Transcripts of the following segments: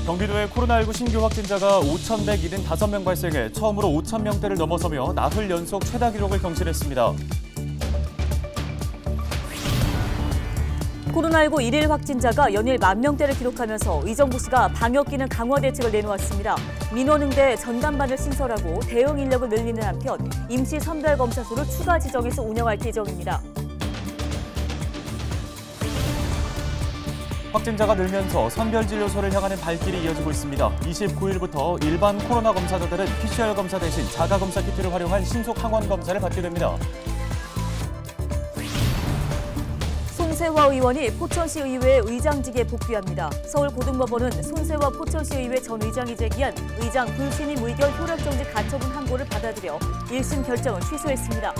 경기도에 코로나19 신규 확진자가 5,175명 발생해 처음으로 5,000명대를 넘어서며 나흘 연속 최다 기록을 경신했습니다. 코로나19 일일 확진자가 연일 10,000명대를 기록하면서 의정부 시가 방역 기능 강화 대책을 내놓았습니다. 민원응대 전담반을 신설하고 대응 인력을 늘리는 한편 임시 선별검사소를 추가 지정해서 운영할 예정입니다. 확진자가 늘면서 선별진료소를 향하는 발길이 이어지고 있습니다. 29일부터 일반 코로나 검사자들은 PCR 검사 대신 자가검사 키트를 활용한 신속 항원 검사를 받게 됩니다. 손세화 의원이 포천시 의회 의장직에 복귀합니다. 서울고등법원은 손세화 포천시 의회 전 의장이 제기한 의장 불신임 의결 효력정지 가처분 항고를 받아들여 1심 결정을 취소했습니다.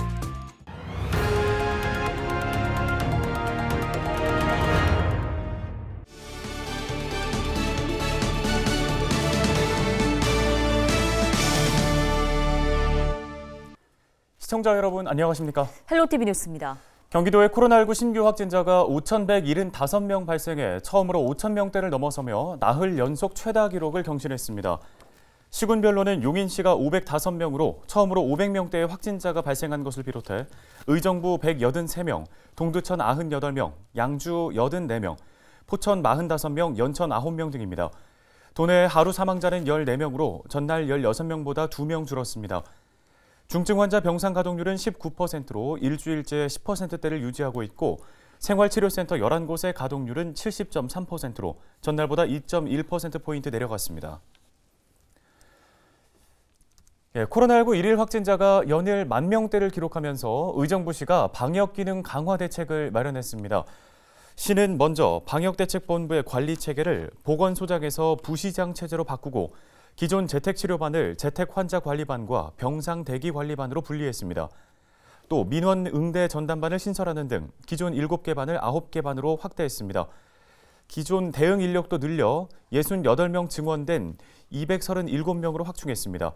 시청자 여러분 안녕하십니까? 헬로티비 뉴스입니다. 경기도의 코로나19 신규 확진자가 5,175명 발생해 처음으로 5,000명대를 넘어서며 나흘 연속 최다 기록을 경신했습니다. 시군별로는 용인시가 505명으로 처음으로 500명대의 확진자가 발생한 것을 비롯해 의정부 183명, 동두천 98명, 양주 84명, 포천 45명, 연천 9명 등입니다. 도내 하루 사망자는 14명으로 전날 16명보다 2명 줄었습니다. 중증 환자 병상 가동률은 19%로 일주일째 10%대를 유지하고 있고 생활치료센터 11곳의 가동률은 70.3%로 전날보다 2.1%포인트 내려갔습니다. 코로나19 일일 확진자가 연일 10,000명대를 기록하면서 의정부시가 방역기능 강화 대책을 마련했습니다. 시는 먼저 방역대책본부의 관리체계를 보건소장에서 부시장 체제로 바꾸고 기존 재택치료반을 재택환자관리반과 병상대기관리반으로 분리했습니다. 또 민원 응대 전담반을 신설하는 등 기존 7개 반을 9개 반으로 확대했습니다. 기존 대응 인력도 늘려 68명 증원된 237명으로 확충했습니다.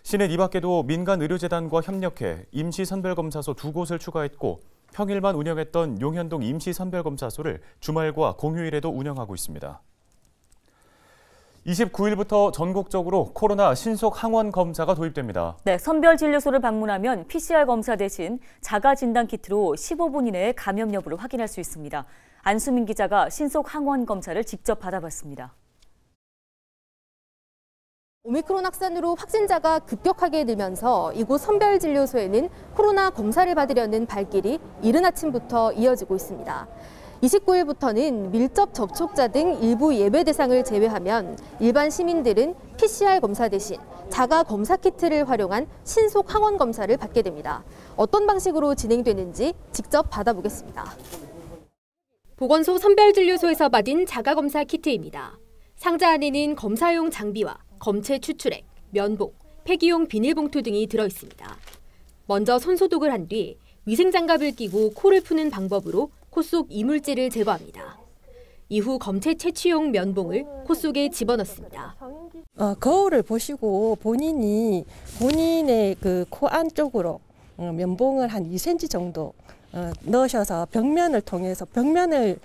시는 이 밖에도 민간의료재단과 협력해 임시선별검사소 2곳을 추가했고 평일만 운영했던 용현동 임시선별검사소를 주말과 공휴일에도 운영하고 있습니다. 29일부터 전국적으로 코로나 신속 항원 검사가 도입됩니다. 네, 선별진료소를 방문하면 PCR 검사 대신 자가진단키트로 15분 이내에 감염 여부를 확인할 수 있습니다. 안수민 기자가 신속 항원 검사를 직접 받아봤습니다. 오미크론 확산으로 확진자가 급격하게 늘면서 이곳 선별진료소에는 코로나 검사를 받으려는 발길이 이른 아침부터 이어지고 있습니다. 29일부터는 밀접 접촉자 등 일부 예외 대상을 제외하면 일반 시민들은 PCR 검사 대신 자가 검사 키트를 활용한 신속 항원 검사를 받게 됩니다. 어떤 방식으로 진행되는지 직접 받아보겠습니다. 보건소 선별진료소에서 받은 자가 검사 키트입니다. 상자 안에는 검사용 장비와 검체 추출액, 면봉, 폐기용 비닐봉투 등이 들어 있습니다. 먼저 손 소독을 한 뒤 위생장갑을 끼고 코를 푸는 방법으로 코 속 이물질을 제거합니다. 이후 검체 채취용 면봉을 코 속에 집어넣습니다. 거울을 보시고 본인의 그 코 안쪽으로 면봉을 한 2cm 정도 넣으셔서 벽면을 통해서 벽면을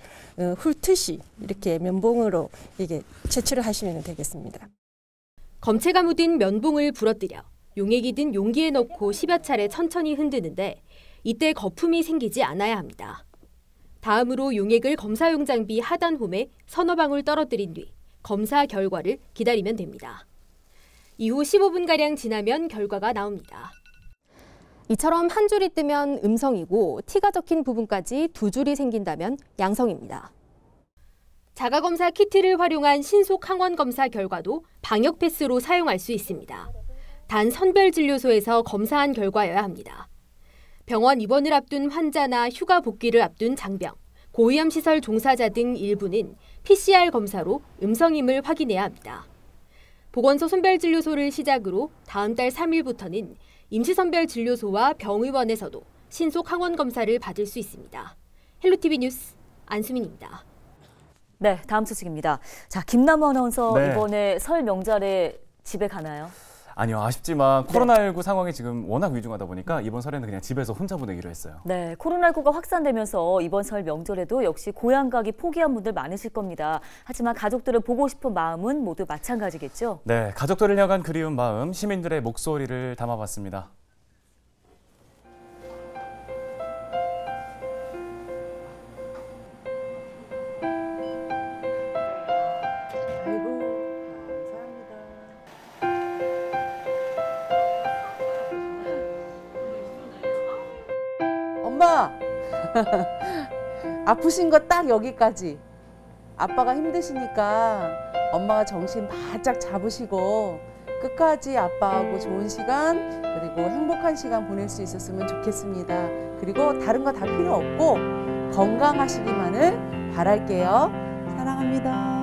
훑듯이 이렇게 면봉으로 이게 채취를 하시면 되겠습니다. 검체가 묻은 면봉을 부러뜨려 용액이 든 용기에 넣고 10여 차례 천천히 흔드는데 이때 거품이 생기지 않아야 합니다. 다음으로 용액을 검사용 장비 하단 홈에 서너 방울 떨어뜨린 뒤 검사 결과를 기다리면 됩니다. 이후 15분가량 지나면 결과가 나옵니다. 이처럼 한 줄이 뜨면 음성이고 T가 적힌 부분까지 2줄이 생긴다면 양성입니다. 자가검사 키트를 활용한 신속 항원 검사 결과도 방역 패스로 사용할 수 있습니다. 단 선별진료소에서 검사한 결과여야 합니다. 병원 입원을 앞둔 환자나 휴가 복귀를 앞둔 장병, 고위험시설 종사자 등 일부는 PCR 검사로 음성임을 확인해야 합니다. 보건소 선별진료소를 시작으로 다음 달 3일부터는 임시선별진료소와 병의원에서도 신속 항원 검사를 받을 수 있습니다. 헬로티비 뉴스 안수민입니다. 네, 다음 소식입니다. 자, 김남우 아나운서 이번에 설 명절에 집에 가나요? 아니요, 아쉽지만 코로나19 상황이 지금 워낙 위중하다 보니까 이번 설에는 그냥 집에서 혼자 보내기로 했어요. 네, 코로나19가 확산되면서 이번 설 명절에도 역시 고향 가기 포기한 분들 많으실 겁니다. 하지만 가족들을 보고 싶은 마음은 모두 마찬가지겠죠? 네, 가족들을 향한 그리운 마음, 시민들의 목소리를 담아봤습니다. 엄마! 아프신 거 딱 여기까지. 아빠가 힘드시니까 엄마가 정신 바짝 잡으시고 끝까지 아빠하고 좋은 시간 그리고 행복한 시간 보낼 수 있었으면 좋겠습니다. 그리고 다른 거 다 필요 없고 건강하시기만을 바랄게요. 사랑합니다.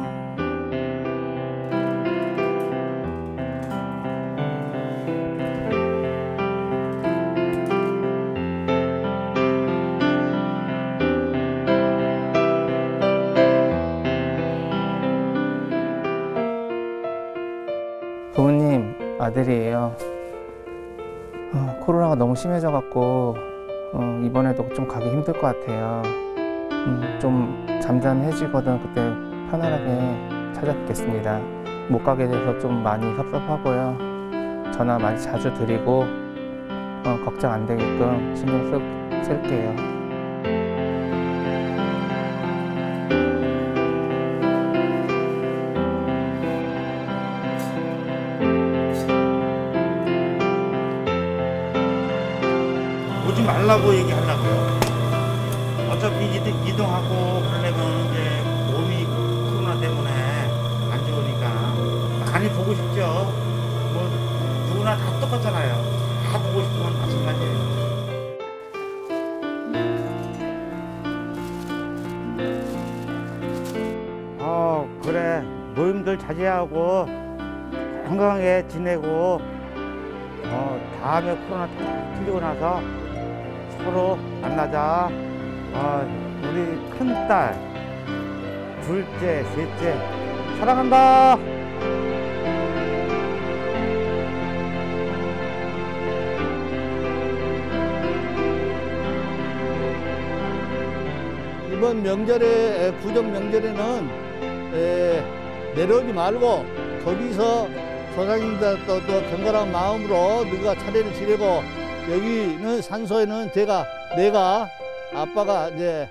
부모님 아들이에요. 코로나가 너무 심해져갖고 이번에도 좀 가기 힘들 것 같아요. 좀 잠잠해지거든 그때 편안하게 찾아뵙겠습니다. 못 가게 돼서 좀 많이 섭섭하고요. 전화 많이 자주 드리고 걱정 안 되게끔 신경 쓸게요. 오지 말라고 얘기하려고요. 어차피 이동하고 그러려면 이제 몸이 코로나 때문에 안 좋으니까 많이 보고 싶죠. 뭐 누구나 다 똑같잖아요. 다 보고 싶으면 마찬가지예요. 그래 모임들 자제하고 건강하게 지내고 다음에 코로나 풀리고 나서 서로 만나자. 우리 큰딸, 둘째, 셋째 사랑한다. 이번 명절에 구정 명절에는 내려오지 말고 거기서 조상님들도 경건한 마음으로 너가 차례를 지내고 여기는 산소에는 내가 아빠가 이제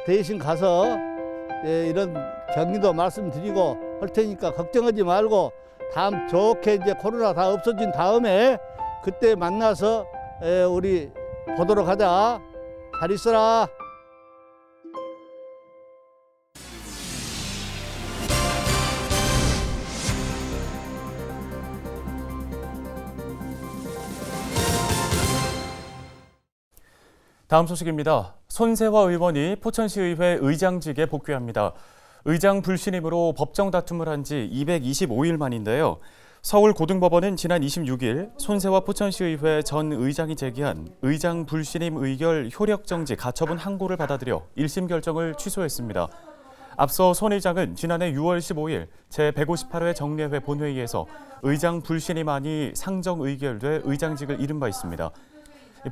대신 가서 이런 격리도 말씀드리고 할 테니까 걱정하지 말고 다음 좋게 이제 코로나 다 없어진 다음에 그때 만나서 우리 보도록 하자. 잘 있어라. 다음 소식입니다. 손세화 의원이 포천시의회 의장직에 복귀합니다. 의장 불신임으로 법정 다툼을 한 지 225일 만인데요. 서울고등법원은 지난 26일 손세화 포천시의회 전 의장이 제기한 의장 불신임 의결 효력정지 가처분 항고를 받아들여 1심 결정을 취소했습니다. 앞서 손 의장은 지난해 6월 15일 제158회 정례회 본회의에서 의장 불신임안이 상정 의결돼 의장직을 잃은 바 있습니다.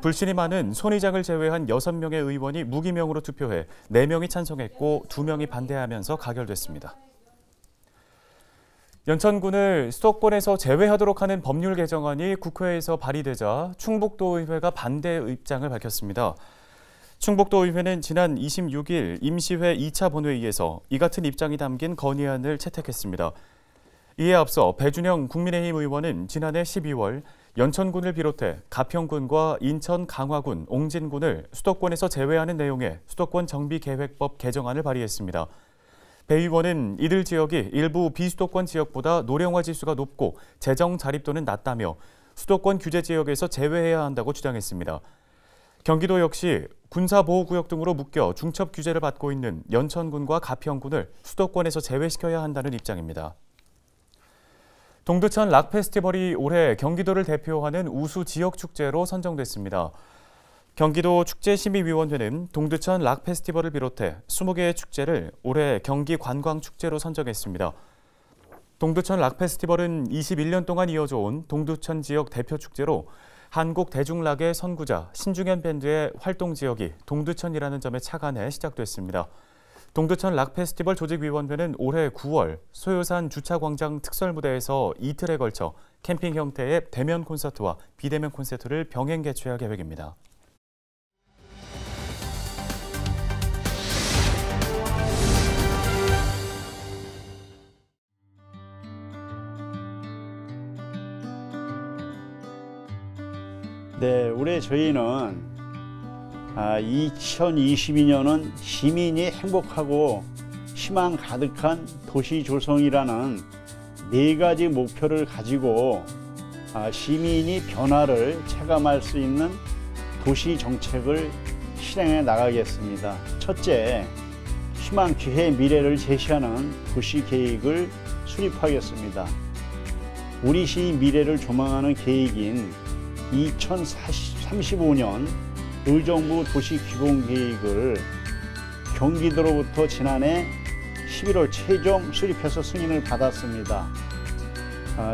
불신임안은 손 의장을 제외한 6명의 의원이 무기명으로 투표해 4명이 찬성했고 2명이 반대하면서 가결됐습니다. 연천군을 수도권에서 제외하도록 하는 법률 개정안이 국회에서 발의되자 충북도의회가 반대 입장을 밝혔습니다. 충북도의회는 지난 26일 임시회 2차 본회의에서 이 같은 입장이 담긴 건의안을 채택했습니다. 이에 앞서 배준영 국민의힘 의원은 지난해 12월 연천군을 비롯해 가평군과 인천 강화군, 옹진군을 수도권에서 제외하는 내용의 수도권 정비계획법 개정안을 발의했습니다. 배 의원은 이들 지역이 일부 비수도권 지역보다 노령화 지수가 높고 재정 자립도는 낮다며 수도권 규제 지역에서 제외해야 한다고 주장했습니다. 경기도 역시 군사보호구역 등으로 묶여 중첩 규제를 받고 있는 연천군과 가평군을 수도권에서 제외시켜야 한다는 입장입니다. 동두천 락 페스티벌이 올해 경기도를 대표하는 우수 지역 축제로 선정됐습니다. 경기도 축제심의위원회는 동두천 락 페스티벌을 비롯해 20개의 축제를 올해 경기 관광 축제로 선정했습니다. 동두천 락 페스티벌은 21년 동안 이어져 온 동두천 지역 대표 축제로 한국 대중락의 선구자 신중현 밴드의 활동 지역이 동두천이라는 점에 착안해 시작됐습니다. 동두천 락 페스티벌 조직위원회는 올해 9월 소요산 주차광장 특설무대에서 이틀에 걸쳐 캠핑 형태의 대면 콘서트와 비대면 콘서트를 병행 개최할 계획입니다. 네, 올해 저희는 2022년은 시민이 행복하고 희망 가득한 도시 조성이라는 4가지 목표를 가지고 시민이 변화를 체감할 수 있는 도시 정책을 실행해 나가겠습니다. 첫째, 희망, 기회, 미래를 제시하는 도시 계획을 수립하겠습니다. 우리 시의 미래를 조망하는 계획인 2035년 의정부 도시기본계획을 경기도로부터 지난해 11월 최종 수립해서 승인을 받았습니다.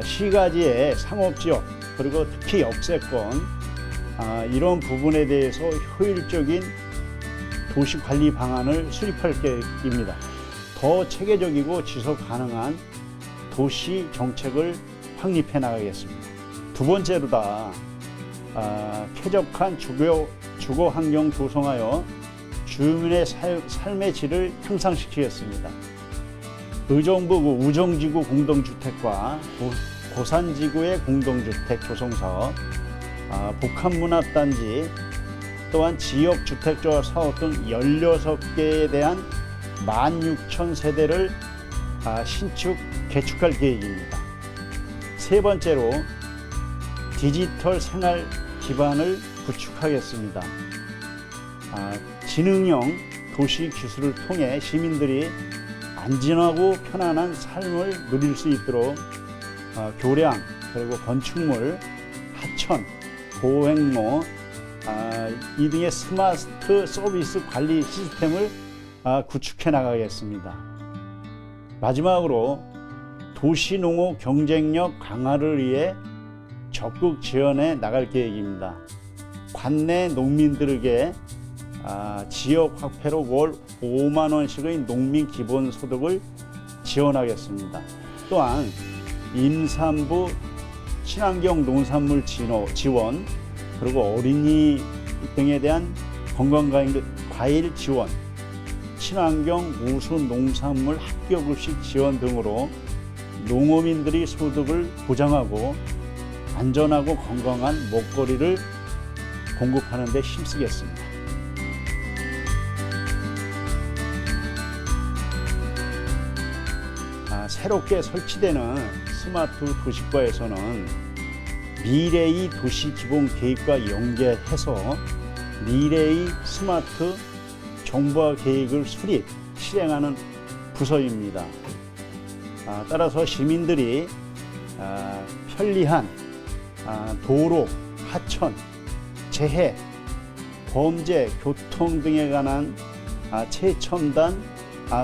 시가지의 상업지역 그리고 특히 역세권 이런 부분에 대해서 효율적인 도시관리 방안을 수립할 계획입니다. 더 체계적이고 지속 가능한 도시 정책을 확립해 나가겠습니다. 두 번째로다 쾌적한 주거 환경 조성하여 주민의 삶의 질을 향상시키겠습니다. 의정부 우정지구 공동주택과 고산지구의 공동주택 조성사업, 복합문화단지, 또한 지역주택조합 사업 등 16개에 대한 16,000세대를 신축, 개축할 계획입니다. 세 번째로 디지털 생활 기반을 구축하겠습니다. 지능형 도시 기술을 통해 시민들이 안전하고 편안한 삶을 누릴 수 있도록 교량 그리고 건축물, 하천, 보행로 이 등의 스마트 서비스 관리 시스템을 구축해 나가겠습니다. 마지막으로 도시농업 경쟁력 강화를 위해 적극 지원해 나갈 계획입니다. 관내 농민들에게 지역 화폐로 월 5만 원씩의 농민 기본소득을 지원하겠습니다. 또한 임산부 친환경 농산물 지원, 그리고 어린이 등에 대한 건강과일 지원, 친환경 우수 농산물 학교급식 지원 등으로 농어민들의 소득을 보장하고 안전하고 건강한 먹거리를 공급하는 데 힘쓰겠습니다. 새롭게 설치되는 스마트 도시과에서는 미래의 도시 기본 계획과 연계해서 미래의 스마트 정보화 계획을 수립, 실행하는 부서입니다. 따라서 시민들이 편리한 도로, 하천, 재해, 범죄, 교통 등에 관한 최첨단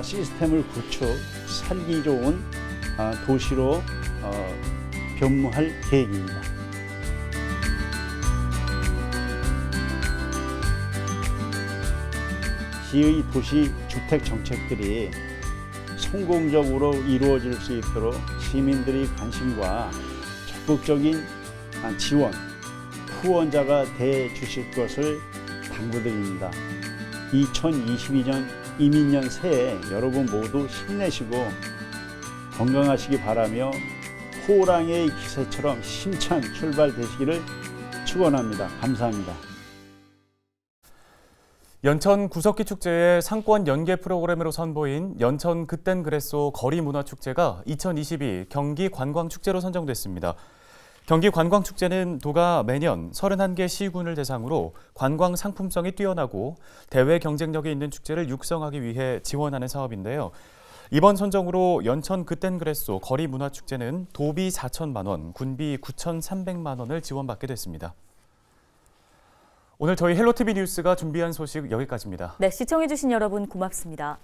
시스템을 구축, 살기 좋은 도시로 변모할 계획입니다. 시의 도시 주택 정책들이 성공적으로 이루어질 수 있도록 시민들의 관심과 적극적인 지원, 후원자가 돼 주실 것을 당부드립니다. 2022년 이민년 새해 여러분 모두 힘내시고 건강하시기 바라며 호랑이의 기세처럼 힘찬 출발 되시기를 축원합니다. 감사합니다. 연천 구석기 축제의 상권 연계 프로그램으로 선보인 연천 그땐 그랬소 거리문화축제가 2022 경기 관광축제로 선정됐습니다. 경기 관광축제는 도가 매년 31개 시군을 대상으로 관광 상품성이 뛰어나고 대외 경쟁력이 있는 축제를 육성하기 위해 지원하는 사업인데요. 이번 선정으로 연천 그땐 그랬소 거리문화축제는 도비 4천만 원, 군비 9,300만 원을 지원받게 됐습니다. 오늘 저희 헬로티비 뉴스가 준비한 소식 여기까지입니다. 네, 시청해주신 여러분 고맙습니다.